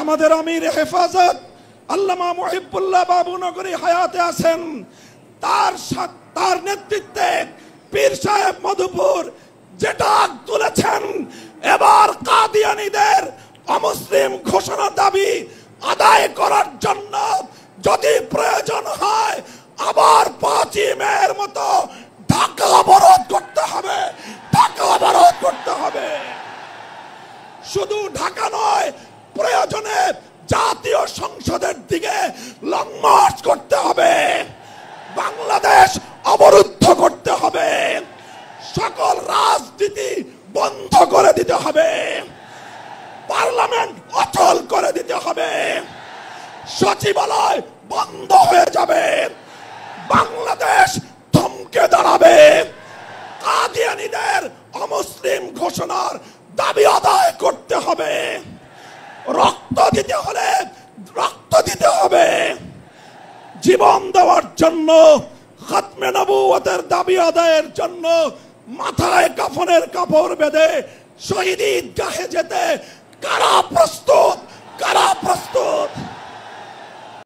আমাদের আমির হেফাজত আল্লামা মুহিবুল্লাহ বাবুনগরী হায়াতে আছেন, তার নেতৃত্বে পীর সাহেব মধুপুর যেটা তুলেছেন, এবার কাদিয়ানীদের অমুসলিম ঘোষণা দাবি আদায় করার জন্য যদি প্রয়োজন হয় আবার 5ই মের মতো ঢাকা অবরোধ করতে হবে, ঢাকা অবরোধ করতে হবে। শুধু ঢাকা নয়, প্রয়োজনে জাতীয় সংসদের দিকে লং মার্চ করতে হবে, বাংলাদেশ অবরুদ্ধ করতে হবে, সকল রাজনীতি বন্ধ করে দিতে হবে, পার্লামেন্ট অচল করে দিতে হবে, সচিবালয় বন্ধ হয়ে যাবে, বাংলাদেশ থমকে দাঁড়াবে, কাদিয়ানীদের অমুসলিম ঘোষণার দাবি আদায় করতে হবে, রক্ত দিতে হলে রক্ত দিতে হবে, জীবন দেওয়ার জন্য, খাতমে নবুয়তের দাবি আদায়ের জন্য মাথায় কাফনের কাপড় বেঁধে শহীদ ঈদগাহে যেতে